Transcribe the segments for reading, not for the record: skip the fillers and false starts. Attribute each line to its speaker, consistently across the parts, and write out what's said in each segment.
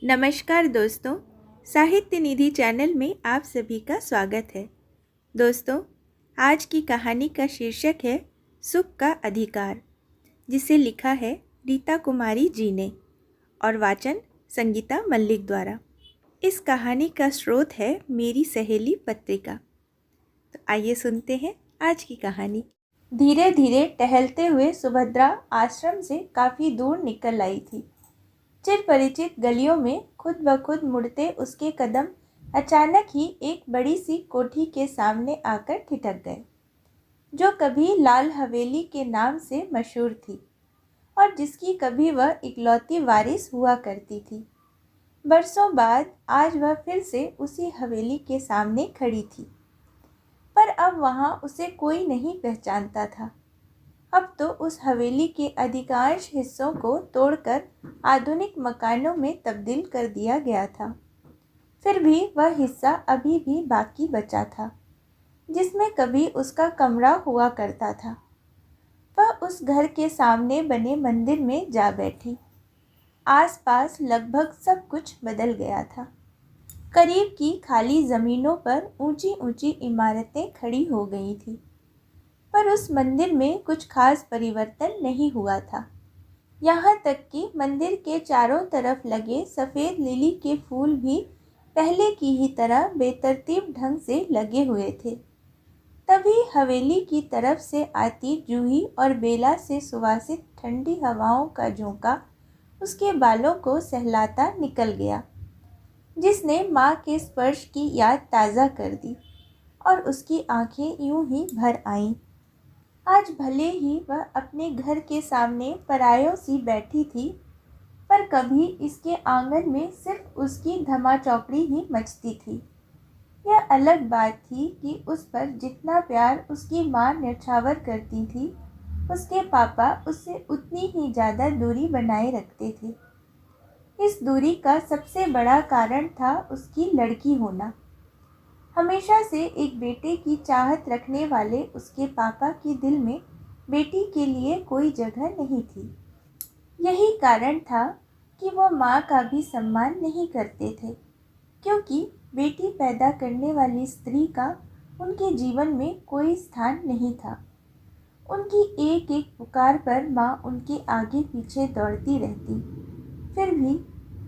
Speaker 1: नमस्कार दोस्तों, साहित्य निधि चैनल में आप सभी का स्वागत है। दोस्तों, आज की कहानी का शीर्षक है सुख का अधिकार, जिसे लिखा है रीता कुमारी जी ने और वाचन संगीता मल्लिक द्वारा। इस कहानी का स्रोत है मेरी सहेली पत्रिका। तो आइए सुनते हैं आज की कहानी। धीरे धीरे टहलते हुए सुभद्रा आश्रम से काफ़ी दूर निकल आई थी। चिर परिचित गलियों में खुद ब खुद मुड़ते उसके कदम अचानक ही एक बड़ी सी कोठी के सामने आकर ठिठक गए, जो कभी लाल हवेली के नाम से मशहूर थी और जिसकी कभी वह इकलौती वारिस हुआ करती थी। बरसों बाद आज वह फिर से उसी हवेली के सामने खड़ी थी, पर अब वहाँ उसे कोई नहीं पहचानता था। अब तो उस हवेली के अधिकांश हिस्सों को तोड़कर आधुनिक मकानों में तब्दील कर दिया गया था। फिर भी वह हिस्सा अभी भी बाकी बचा था, जिसमें कभी उसका कमरा हुआ करता था। वह उस घर के सामने बने मंदिर में जा बैठी। आसपास लगभग सब कुछ बदल गया था। करीब की खाली ज़मीनों पर ऊंची ऊंची इमारतें खड़ी हो गई थी, पर उस मंदिर में कुछ खास परिवर्तन नहीं हुआ था। यहाँ तक कि मंदिर के चारों तरफ लगे सफ़ेद लिली के फूल भी पहले की ही तरह बेतरतीब ढंग से लगे हुए थे। तभी हवेली की तरफ से आती जूही और बेला से सुवासित ठंडी हवाओं का झोंका उसके बालों को सहलाता निकल गया, जिसने माँ के स्पर्श की याद ताज़ा कर दी और उसकी आंखें यूं ही भर आईं। आज भले ही वह अपने घर के सामने परायों सी बैठी थी, पर कभी इसके आंगन में सिर्फ उसकी धमाचौकड़ी ही मचती थी। यह अलग बात थी कि उस पर जितना प्यार उसकी माँ न्यौछावर करती थी, उसके पापा उससे उतनी ही ज़्यादा दूरी बनाए रखते थे। इस दूरी का सबसे बड़ा कारण था उसकी लड़की होना। हमेशा से एक बेटे की चाहत रखने वाले उसके पापा के दिल में बेटी के लिए कोई जगह नहीं थी। यही कारण था कि वो माँ का भी सम्मान नहीं करते थे, क्योंकि बेटी पैदा करने वाली स्त्री का उनके जीवन में कोई स्थान नहीं था। उनकी एक एक पुकार पर माँ उनके आगे पीछे दौड़ती रहती। फिर भी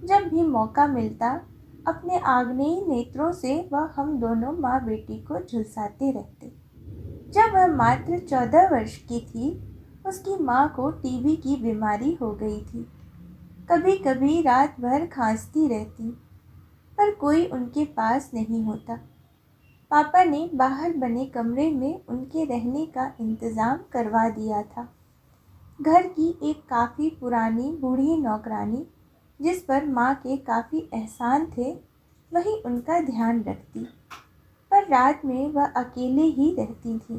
Speaker 1: जब भी मौका मिलता, अपने आग्नेयी नेत्रों से वह हम दोनों माँ बेटी को झुलसाते रहते। जब वह मात्र 14 वर्ष की थी, उसकी माँ को टीबी की बीमारी हो गई थी। कभी कभी रात भर खांसती रहती, पर कोई उनके पास नहीं होता। पापा ने बाहर बने कमरे में उनके रहने का इंतज़ाम करवा दिया था। घर की एक काफ़ी पुरानी बूढ़ी नौकरानी, जिस पर माँ के काफ़ी एहसान थे, वही उनका ध्यान रखती, पर रात में वह अकेले ही रहती थी।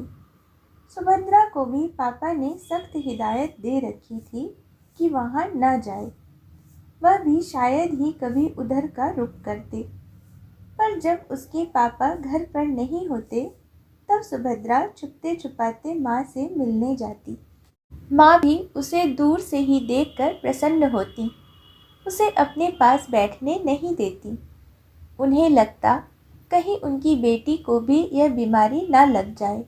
Speaker 1: सुभद्रा को भी पापा ने सख्त हिदायत दे रखी थी कि वहाँ न जाए। वह भी शायद ही कभी उधर का रुख करते, पर जब उसके पापा घर पर नहीं होते, तब सुभद्रा छुपते छुपाते माँ से मिलने जाती। माँ भी उसे दूर से ही देखकर प्रसन्न होती, उसे अपने पास बैठने नहीं देती। उन्हें लगता कहीं उनकी बेटी को भी यह बीमारी ना लग जाए।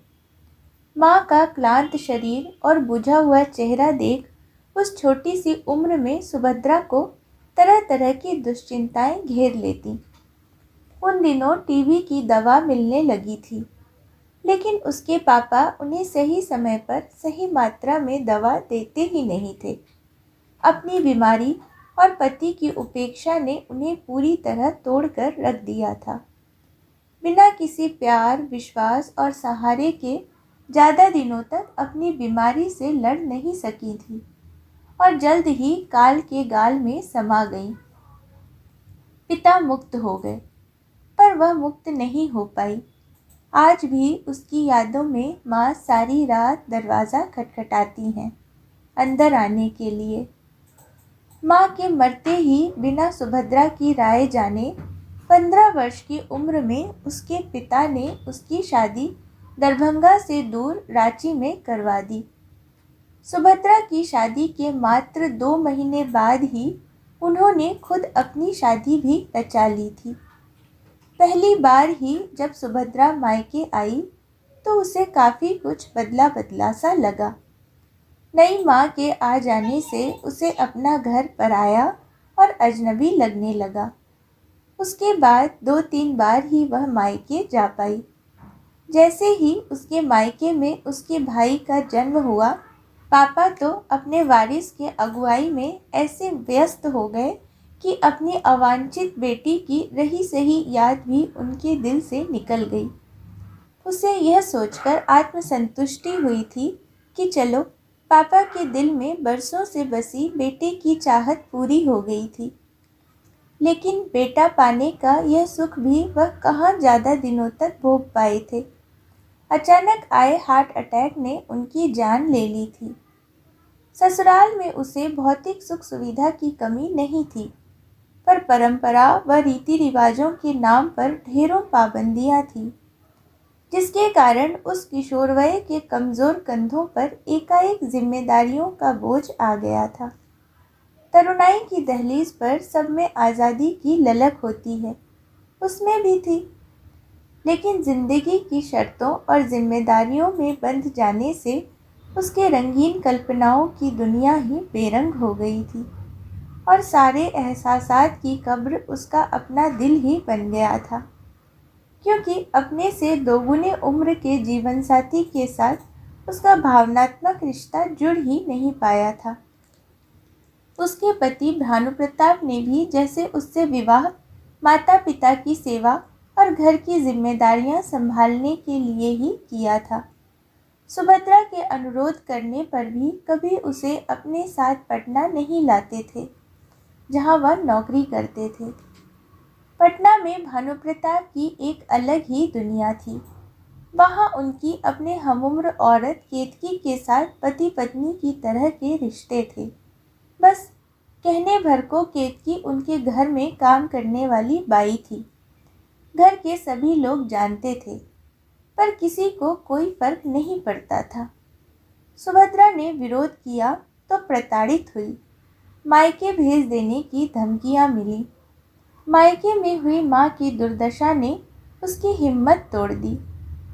Speaker 1: माँ का क्लांत शरीर और बुझा हुआ चेहरा देख उस छोटी सी उम्र में सुभद्रा को तरह तरह की दुश्चिंताएं घेर लेती। उन दिनों टीबी की दवा मिलने लगी थी, लेकिन उसके पापा उन्हें सही समय पर सही मात्रा में दवा देते ही नहीं थे। अपनी बीमारी और पति की उपेक्षा ने उन्हें पूरी तरह तोड़कर रख दिया था। बिना किसी प्यार, विश्वास और सहारे के ज़्यादा दिनों तक अपनी बीमारी से लड़ नहीं सकी थी और जल्द ही काल के गाल में समा गई। पिता मुक्त हो गए, पर वह मुक्त नहीं हो पाई। आज भी उसकी यादों में माँ सारी रात दरवाज़ा खटखटाती हैं अंदर आने के लिए। माँ के मरते ही बिना सुभद्रा की राय जाने 15 वर्ष की उम्र में उसके पिता ने उसकी शादी दरभंगा से दूर रांची में करवा दी। सुभद्रा की शादी के मात्र 2 महीने बाद ही उन्होंने खुद अपनी शादी भी रचा ली थी। पहली बार ही जब सुभद्रा मायके आई तो उसे काफ़ी कुछ बदला बदला सा लगा। नई माँ के आ जाने से उसे अपना घर पराया और अजनबी लगने लगा। उसके बाद 2-3 बार ही वह मायके जा पाई। जैसे ही उसके मायके में उसके भाई का जन्म हुआ, पापा तो अपने वारिस के अगुवाई में ऐसे व्यस्त हो गए कि अपनी अवांछित बेटी की रही सही याद भी उनके दिल से निकल गई। उसे यह सोचकर आत्मसंतुष्टि हुई थी कि चलो, पापा के दिल में बरसों से बसी बेटे की चाहत पूरी हो गई थी। लेकिन बेटा पाने का यह सुख भी वह कहाँ ज़्यादा दिनों तक भोग पाए थे। अचानक आए हार्ट अटैक ने उनकी जान ले ली थी। ससुराल में उसे भौतिक सुख सुविधा की कमी नहीं थी, पर परंपरा व रीति रिवाजों के नाम पर ढेरों पाबंदियां थीं, जिसके कारण उस किशोरवय के कमज़ोर कंधों पर एकाएक जिम्मेदारियों का बोझ आ गया था। तरुणाई की दहलीज पर सब में आज़ादी की ललक होती है, उसमें भी थी। लेकिन जिंदगी की शर्तों और जिम्मेदारियों में बंध जाने से उसके रंगीन कल्पनाओं की दुनिया ही बेरंग हो गई थी और सारे एहसासात की कब्र उसका अपना दिल ही बन गया था, क्योंकि अपने से दोगुने उम्र के जीवन साथी के साथ उसका भावनात्मक रिश्ता जुड़ ही नहीं पाया था। उसके पति भानुप्रताप ने भी जैसे उससे विवाह माता पिता की सेवा और घर की जिम्मेदारियां संभालने के लिए ही किया था। सुभद्रा के अनुरोध करने पर भी कभी उसे अपने साथ पटना नहीं लाते थे, जहां वह नौकरी करते थे। पटना में भानुप्रताप की एक अलग ही दुनिया थी। वहां उनकी अपने हमउम्र औरत केतकी के साथ पति पत्नी की तरह के रिश्ते थे। बस कहने भर को केतकी उनके घर में काम करने वाली बाई थी। घर के सभी लोग जानते थे, पर किसी को कोई फर्क नहीं पड़ता था। सुभद्रा ने विरोध किया तो प्रताड़ित हुई। मायके भेज देने की धमकियां मिली। मायके में हुई माँ की दुर्दशा ने उसकी हिम्मत तोड़ दी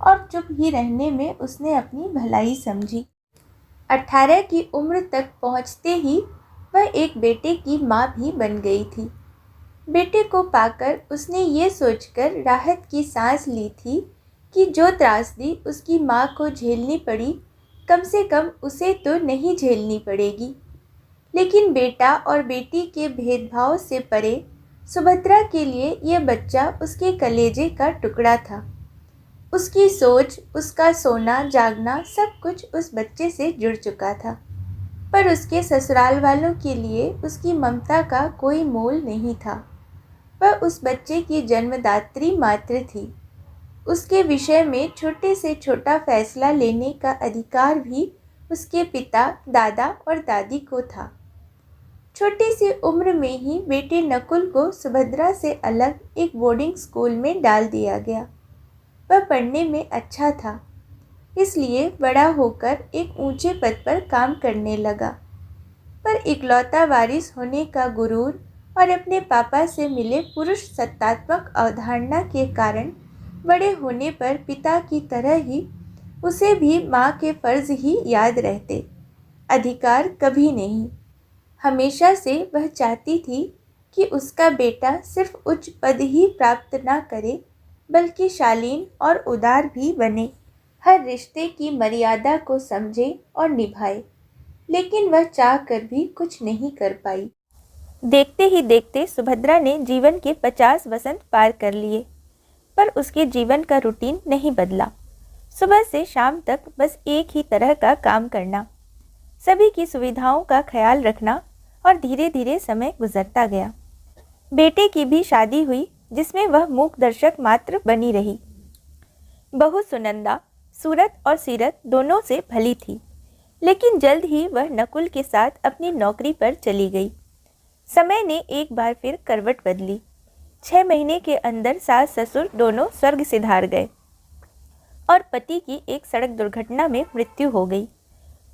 Speaker 1: और चुप ही रहने में उसने अपनी भलाई समझी। 18 की उम्र तक पहुँचते ही वह एक बेटे की माँ भी बन गई थी। बेटे को पाकर उसने ये सोचकर राहत की सांस ली थी कि जो त्रासदी उसकी माँ को झेलनी पड़ी, कम से कम उसे तो नहीं झेलनी पड़ेगी। लेकिन बेटा और बेटी के भेदभाव से परे सुभद्रा के लिए यह बच्चा उसके कलेजे का टुकड़ा था। उसकी सोच, उसका सोना जागना सब कुछ उस बच्चे से जुड़ चुका था, पर उसके ससुराल वालों के लिए उसकी ममता का कोई मोल नहीं था। वह उस बच्चे की जन्मदात्री मात्र थी। उसके विषय में छोटे से छोटा फैसला लेने का अधिकार भी उसके पिता, दादा और दादी को था। छोटी सी उम्र में ही बेटे नकुल को सुभद्रा से अलग एक बोर्डिंग स्कूल में डाल दिया गया। वह पढ़ने में अच्छा था, इसलिए बड़ा होकर एक ऊंचे पद पर काम करने लगा। पर इकलौता वारिस होने का गुरूर और अपने पापा से मिले पुरुष सत्तात्मक अवधारणा के कारण बड़े होने पर पिता की तरह ही उसे भी माँ के फर्ज ही याद रहते, अधिकार कभी नहीं। हमेशा से वह चाहती थी कि उसका बेटा सिर्फ उच्च पद ही प्राप्त न करे, बल्कि शालीन और उदार भी बने, हर रिश्ते की मर्यादा को समझे और निभाए। लेकिन वह चाह कर भी कुछ नहीं कर पाई। देखते ही देखते सुभद्रा ने जीवन के 50 वसंत पार कर लिए, पर उसके जीवन का रूटीन नहीं बदला। सुबह से शाम तक बस एक ही तरह का काम करना, सभी की सुविधाओं का ख्याल रखना, और धीरे धीरे समय गुजरता गया। बेटे की भी शादी हुई, जिसमें वह मूक दर्शक मात्र बनी रही। बहू सुनंदा सूरत और सीरत दोनों से भली थी, लेकिन जल्द ही वह नकुल के साथ अपनी नौकरी पर चली गई। समय ने एक बार फिर करवट बदली। 6 महीने के अंदर सास ससुर दोनों स्वर्ग सिधार गए और पति की एक सड़क दुर्घटना में मृत्यु हो गई।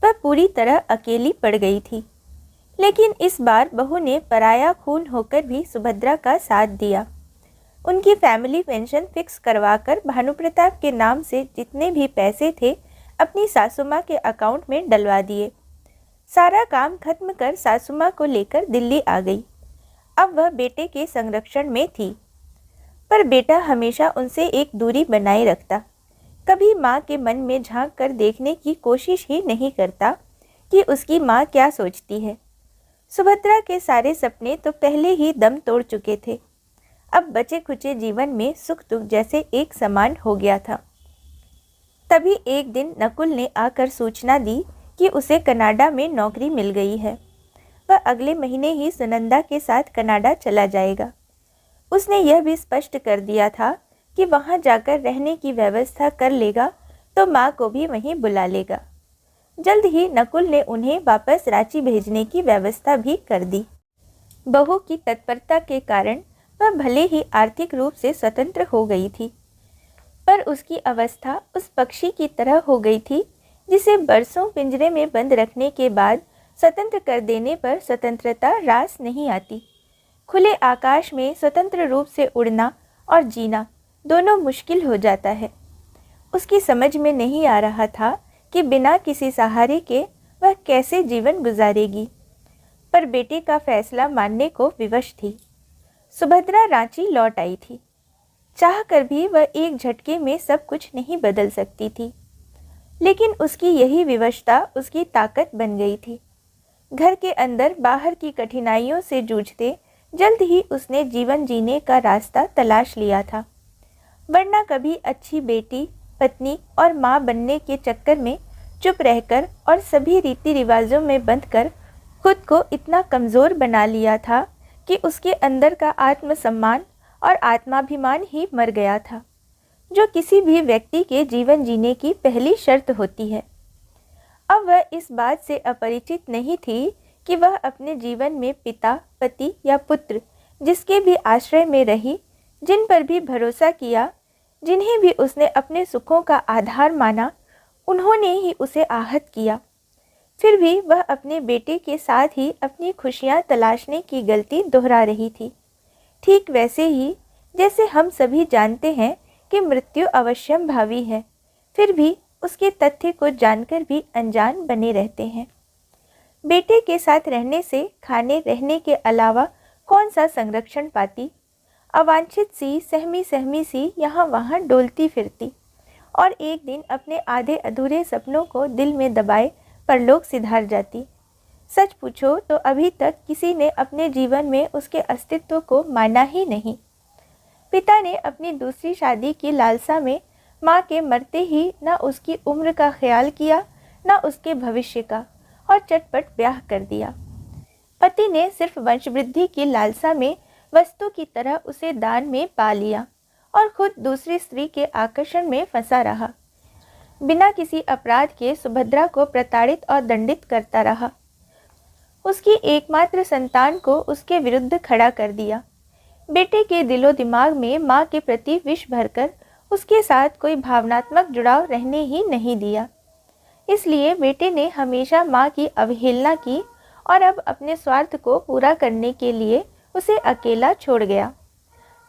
Speaker 1: वह पूरी तरह अकेली पड़ गई थी। लेकिन इस बार बहू ने पराया खून होकर भी सुभद्रा का साथ दिया। उनकी फैमिली पेंशन फिक्स करवाकर भानुप्रताप के नाम से जितने भी पैसे थे अपनी सासू माँ के अकाउंट में डलवा दिए। सारा काम खत्म कर सासू माँ को लेकर दिल्ली आ गई। अब वह बेटे के संरक्षण में थी, पर बेटा हमेशा उनसे एक दूरी बनाए रखता। कभी माँ के मन में झांक कर देखने की कोशिश ही नहीं करता कि उसकी माँ क्या सोचती है। सुभद्रा के सारे सपने तो पहले ही दम तोड़ चुके थे। अब बचे खुचे जीवन में सुख दुख जैसे एक समान हो गया था। तभी एक दिन नकुल ने आकर सूचना दी कि उसे कनाडा में नौकरी मिल गई है। वह अगले महीने ही सुनंदा के साथ कनाडा चला जाएगा। उसने यह भी स्पष्ट कर दिया था कि वहां जाकर रहने की व्यवस्था कर लेगा तो माँ को भी वहीं बुला लेगा। जल्द ही नकुल ने उन्हें वापस रांची भेजने की व्यवस्था भी कर दी। बहू की तत्परता के कारण वह भले ही आर्थिक रूप से स्वतंत्र हो गई थी, पर उसकी अवस्था उस पक्षी की तरह हो गई थी जिसे बरसों पिंजरे में बंद रखने के बाद स्वतंत्र कर देने पर स्वतंत्रता रास नहीं आती। खुले आकाश में स्वतंत्र रूप से उड़ना और जीना दोनों मुश्किल हो जाता है। उसकी समझ में नहीं आ रहा था कि बिना किसी सहारे के वह कैसे जीवन गुजारेगी, पर बेटे का फैसला मानने को विवश थी। सुभद्रा रांची लौट आई थी। चाह कर भी वह एक झटके में सब कुछ नहीं बदल सकती थी, लेकिन उसकी यही विवशता उसकी ताकत बन गई थी। घर के अंदर बाहर की कठिनाइयों से जूझते जल्द ही उसने जीवन जीने का रास्ता तलाश लिया था, वरना कभी अच्छी बेटी, पत्नी और माँ बनने के चक्कर में चुप रहकर और सभी रीति रिवाजों में बंधकर खुद को इतना कमज़ोर बना लिया था कि उसके अंदर का आत्मसम्मान और आत्माभिमान ही मर गया था, जो किसी भी व्यक्ति के जीवन जीने की पहली शर्त होती है। अब वह इस बात से अपरिचित नहीं थी कि वह अपने जीवन में पिता, पति या पुत्र जिसके भी आश्रय में रही, जिन पर भी भरोसा किया, जिन्हें भी उसने अपने सुखों का आधार माना, उन्होंने ही उसे आहत किया। फिर भी वह अपने बेटे के साथ ही अपनी खुशियां तलाशने की गलती दोहरा रही थी। ठीक वैसे ही जैसे हम सभी जानते हैं कि मृत्यु अवश्यम भावी है, फिर भी उसके तथ्य को जानकर भी अनजान बने रहते हैं। बेटे के साथ रहने से खाने रहने के अलावा कौन सा संरक्षण पाती। अवांछित सी सहमी सहमी सी यहाँ वहाँ डोलती फिरती और एक दिन अपने आधे अधूरे सपनों को दिल में दबाए परलोक सिधार जाती। सच पूछो तो अभी तक किसी ने अपने जीवन में उसके अस्तित्व को माना ही नहीं। पिता ने अपनी दूसरी शादी की लालसा में माँ के मरते ही न उसकी उम्र का ख्याल किया, न उसके भविष्य का, और चटपट ब्याह कर दिया। पति ने सिर्फ वंशवृद्धि की लालसा में वस्तु की तरह उसे दान में पा लिया और खुद दूसरी स्त्री के आकर्षण में फंसा रहा। बिना किसी अपराध के सुभद्रा को प्रताड़ित और दंडित करता रहा। उसकी एकमात्र संतान को उसके विरुद्ध खड़ा कर दिया। बेटे के दिलो दिमाग में माँ के प्रति विष भरकर उसके साथ कोई भावनात्मक जुड़ाव रहने ही नहीं दिया। इसलिए बेटे ने हमेशा माँ की अवहेलना की और अब अपने स्वार्थ को पूरा करने के लिए उसे अकेला छोड़ गया।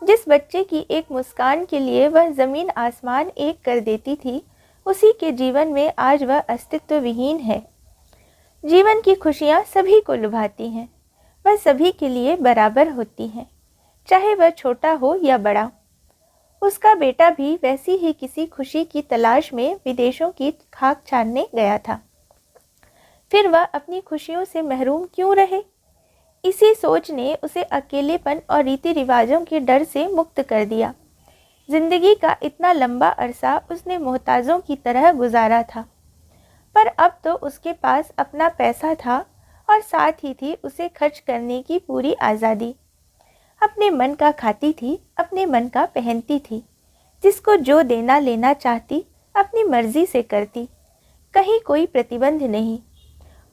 Speaker 1: जिस बच्चे की एक मुस्कान के लिए वह ज़मीन आसमान एक कर देती थी, उसी के जीवन में आज वह अस्तित्व विहीन है। जीवन की खुशियाँ सभी को लुभाती हैं, वह सभी के लिए बराबर होती हैं, चाहे वह छोटा हो या बड़ा। उसका बेटा भी वैसी ही किसी खुशी की तलाश में विदेशों की खाक छानने गया था। फिर वह अपनी खुशियों से महरूम क्यों रहे? इसी सोच ने उसे अकेलेपन और रीति रिवाजों के डर से मुक्त कर दिया। जिंदगी का इतना लंबा अरसा उसने मोहताजों की तरह गुजारा था, पर अब तो उसके पास अपना पैसा था और साथ ही थी उसे खर्च करने की पूरी आज़ादी। अपने मन का खाती थी, अपने मन का पहनती थी, जिसको जो देना लेना चाहती अपनी मर्जी से करती, कहीं कोई प्रतिबंध नहीं।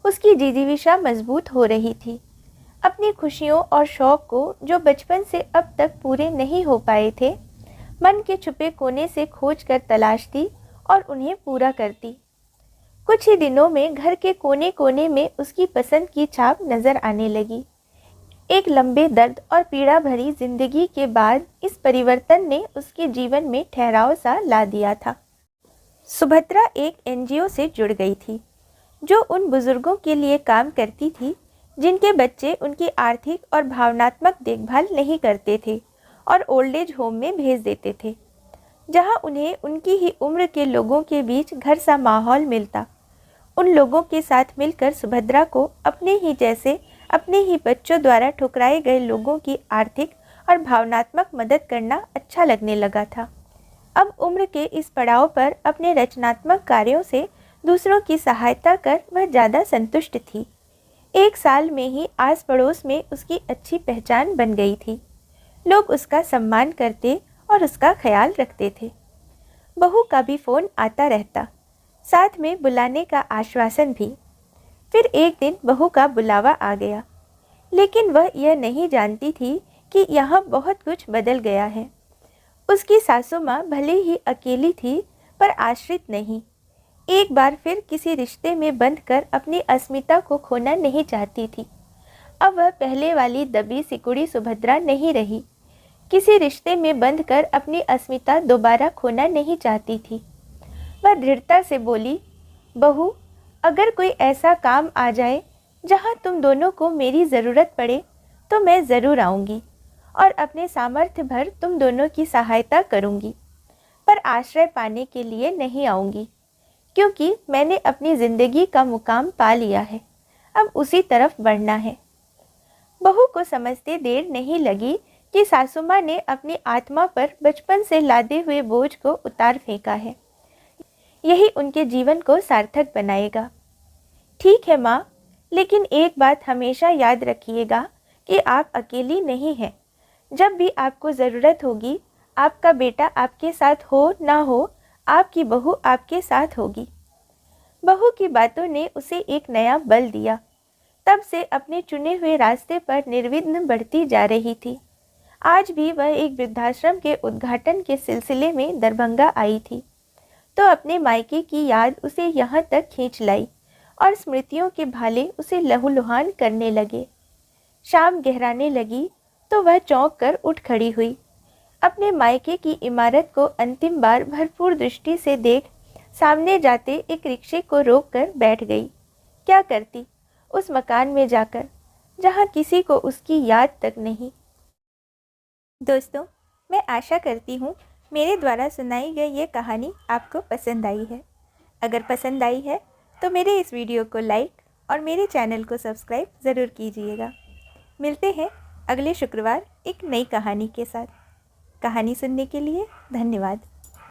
Speaker 1: उसकी जिजीविषा मजबूत हो रही थी। अपनी खुशियों और शौक़ को जो बचपन से अब तक पूरे नहीं हो पाए थे, मन के छुपे कोने से खोज कर तलाशती और उन्हें पूरा करती। कुछ ही दिनों में घर के कोने कोने में उसकी पसंद की छाप नजर आने लगी। एक लंबे दर्द और पीड़ा भरी जिंदगी के बाद इस परिवर्तन ने उसके जीवन में ठहराव सा ला दिया था। सुभद्रा एक एनजीओ से जुड़ गई थी, जो उन बुजुर्गों के लिए काम करती थी जिनके बच्चे उनकी आर्थिक और भावनात्मक देखभाल नहीं करते थे और ओल्ड एज होम में भेज देते थे, जहां उन्हें उनकी ही उम्र के लोगों के बीच घर सा माहौल मिलता। उन लोगों के साथ मिलकर सुभद्रा को अपने ही जैसे अपने ही बच्चों द्वारा ठुकराए गए लोगों की आर्थिक और भावनात्मक मदद करना अच्छा लगने लगा था। अब उम्र के इस पड़ाव पर अपने रचनात्मक कार्यों से दूसरों की सहायता कर वह ज़्यादा संतुष्ट थी। एक साल में ही आस पड़ोस में उसकी अच्छी पहचान बन गई थी। लोग उसका सम्मान करते और उसका ख्याल रखते थे। बहू का भी फ़ोन आता रहता, साथ में बुलाने का आश्वासन भी। फिर एक दिन बहू का बुलावा आ गया, लेकिन वह यह नहीं जानती थी कि यहाँ बहुत कुछ बदल गया है। उसकी सासू माँ भले ही अकेली थी, पर आश्रित नहीं। एक बार फिर किसी रिश्ते में बंधकर अपनी अस्मिता को खोना नहीं चाहती थी। अब वह पहले वाली दबी सिकुड़ी सुभद्रा नहीं रही। किसी रिश्ते में बंधकर अपनी अस्मिता दोबारा खोना नहीं चाहती थी। वह दृढ़ता से बोली, बहू, अगर कोई ऐसा काम आ जाए जहाँ तुम दोनों को मेरी ज़रूरत पड़े तो मैं ज़रूर आऊँगी और अपने सामर्थ्य भर तुम दोनों की सहायता करूँगी, पर आश्रय पाने के लिए नहीं आऊँगी, क्योंकि मैंने अपनी ज़िंदगी का मुकाम पा लिया है। अब उसी तरफ बढ़ना है। बहू को समझते देर नहीं लगी कि सासू माँ ने अपनी आत्मा पर बचपन से लादे हुए बोझ को उतार फेंका है। यही उनके जीवन को सार्थक बनाएगा। ठीक है माँ, लेकिन एक बात हमेशा याद रखिएगा कि आप अकेली नहीं हैं। जब भी आपको ज़रूरत होगी, आपका बेटा आपके साथ हो ना हो, आपकी बहू आपके साथ होगी। बहू की बातों ने उसे एक नया बल दिया। तब से अपने चुने हुए रास्ते पर निर्विघ्न बढ़ती जा रही थी। आज भी वह एक वृद्धाश्रम के उद्घाटन के सिलसिले में दरभंगा आई थी, तो अपने मायके की याद उसे यहाँ तक खींच लाई और स्मृतियों के भाले उसे लहूलुहान करने लगे। शाम गहराने लगी तो वह चौंक कर उठ खड़ी हुई। अपने मायके की इमारत को अंतिम बार भरपूर दृष्टि से देख सामने जाते एक रिक्शे को रोककर बैठ गई। क्या करती उस मकान में जाकर, जहाँ किसी को उसकी याद तक नहीं। दोस्तों, मैं आशा करती हूँ मेरे द्वारा सुनाई गई ये कहानी आपको पसंद आई है। अगर पसंद आई है तो मेरे इस वीडियो को लाइक और मेरे चैनल को सब्सक्राइब ज़रूर कीजिएगा। मिलते हैं अगले शुक्रवार एक नई कहानी के साथ। कहानी सुनने के लिए धन्यवाद।